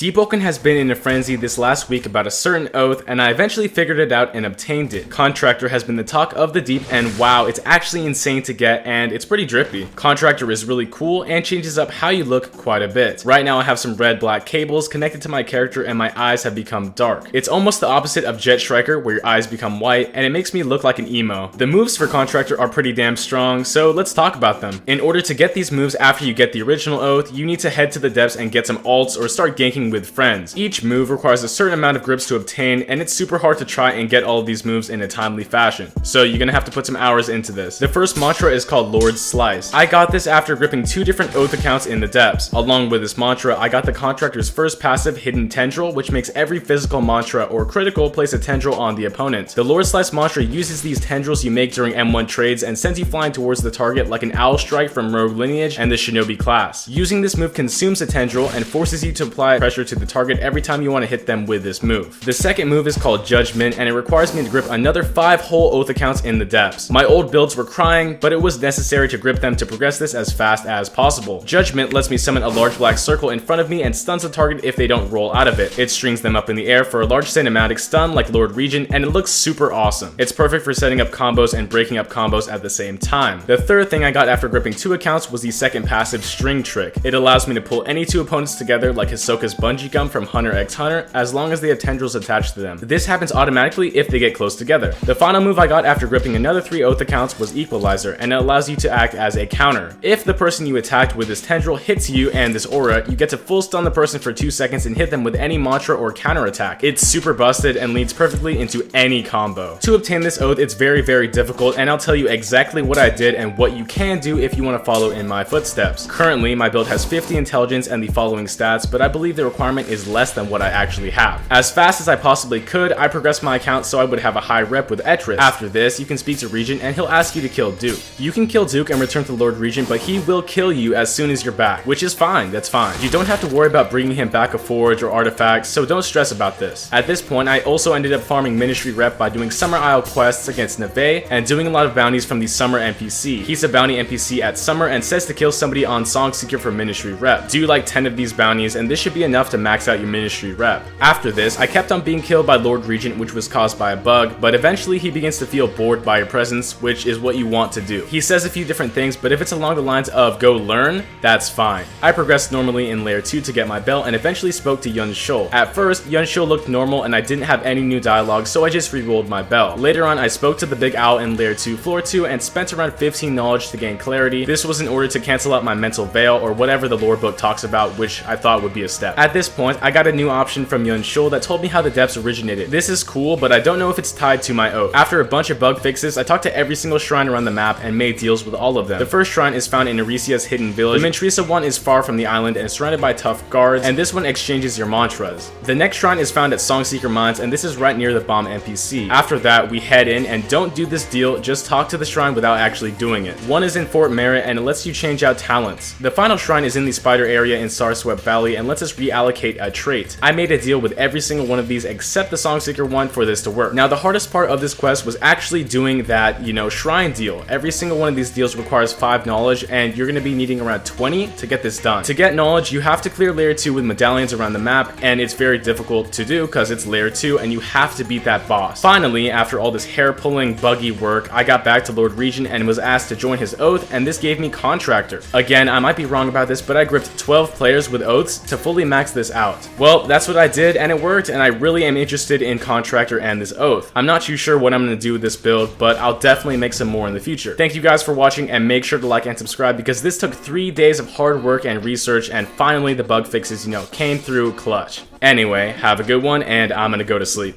Deepwoken has been in a frenzy this last week about a certain oath, and I eventually figured it out and obtained it. Contractor has been the talk of the deep, and wow, it's actually insane to get, and it's pretty drippy. Contractor is really cool and changes up how you look quite a bit. Right now I have some red-black cables connected to my character and my eyes have become dark. It's almost the opposite of Jet Striker, where your eyes become white, and it makes me look like an emo. The moves for Contractor are pretty damn strong, so let's talk about them. In order to get these moves after you get the original oath, you need to head to the depths and get some ults or start ganking with friends. Each move requires a certain amount of grips to obtain, and it's super hard to try and get all of these moves in a timely fashion. So you're gonna have to put some hours into this. The first mantra is called Lord's Slice. I got this after gripping 2 different oath accounts in the depths. Along with this mantra, I got the Contractor's first passive, Hidden Tendril, which makes every physical mantra or critical place a tendril on the opponent. The Lord Slice mantra uses these tendrils you make during M1 trades and sends you flying towards the target like an Owl Strike from Rogue Lineage and the Shinobi class. Using this move consumes a tendril and forces you to apply pressure to the target every time you want to hit them with this move. The second move is called Judgement, and it requires me to grip another 5 whole oath accounts in the depths. My old builds were crying, but it was necessary to grip them to progress this as fast as possible. Judgement lets me summon a large black circle in front of me and stuns the target if they don't roll out of it. It strings them up in the air for a large cinematic stun like Lord Regent, and it looks super awesome. It's perfect for setting up combos and breaking up combos at the same time. The third thing I got after gripping 2 accounts was the second passive String Trick. It allows me to pull any 2 opponents together like Hisoka's Bungee Gum from Hunter x Hunter, as long as they have tendrils attached to them. This happens automatically if they get close together. The final move I got after gripping another 3 oath accounts was Equalizer, and it allows you to act as a counter. If the person you attacked with this tendril hits you and this aura, you get to full stun the person for 2 seconds and hit them with any mantra or counter attack. It's super busted and leads perfectly into any combo. To obtain this oath, it's very difficult, and I'll tell you exactly what I did and what you can do if you want to follow in my footsteps. Currently, my build has 50 intelligence and the following stats, but I believe the requirement is less than what I actually have. As fast as I possibly could, I progressed my account so I would have a high rep with Etris. After this, you can speak to Regent and he'll ask you to kill Duke. You can kill Duke and return to Lord Regent, but he will kill you as soon as you're back, which is fine, that's fine. You don't have to worry about bringing him back a forge or artifacts, so don't stress about this. At this point, I also ended up farming Ministry rep by doing Summer Isle quests against Neve and doing a lot of bounties from the Summer NPC. He's a bounty NPC at Summer and says to kill somebody on Song Seeker for Ministry rep. Do like 10 of these bounties and this should be enough to max out your Ministry rep. After this, I kept on being killed by Lord Regent, which was caused by a bug, but eventually he begins to feel bored by your presence, which is what you want to do. He says a few different things, but if it's along the lines of go learn, that's fine. I progressed normally in layer 2 to get my belt and eventually spoke to Yun Shul. At first, Yun Shul looked normal and I didn't have any new dialogue, so I just re-rolled my belt. Later on, I spoke to the Big Owl in layer 2 floor 2 and spent around 15 knowledge to gain clarity. This was in order to cancel out my mental veil or whatever the lore book talks about, which I thought would be a step. At this point, I got a new option from Yun Shul that told me how the depths originated. This is cool, but I don't know if it's tied to my oath. After a bunch of bug fixes, I talked to every single shrine around the map and made deals with all of them. The first shrine is found in Arisia's hidden village. The Mantresa one is far from the island and is surrounded by tough guards, and this one exchanges your mantras. The next shrine is found at Songseeker Mines, and this is right near the bomb NPC. After that, we head in, and don't do this deal, just talk to the shrine without actually doing it. One is in Fort Merit, and it lets you change out talents. The final shrine is in the spider area in Starswept Valley and lets us reallocate a trait. I made a deal with every single one of these except the Songseeker one for this to work. Now, the hardest part of this quest was actually doing that, shrine deal. Every single one of these deals requires 5 knowledge, and you're going to be needing around 20 to get this done. To get knowledge, you have to clear layer 2 with medallions around the map, and it's very difficult to do because it's layer 2 and you have to beat that boss. Finally, after all this hair-pulling, buggy work, I got back to Lord Regent and was asked to join his oath, and this gave me Contractor. Again, I might be wrong about this, but I gripped 12 players with oaths to fully max this out. Well, that's what I did, and it worked, and I really am interested in Contractor and this oath. I'm not too sure what I'm going to do with this build, but I'll definitely make some more in the future. Thank you guys for watching, and make sure to like and subscribe because this took 3 days of hard work and research, and finally the bug fixes, came through clutch. Anyway, have a good one, and I'm gonna go to sleep.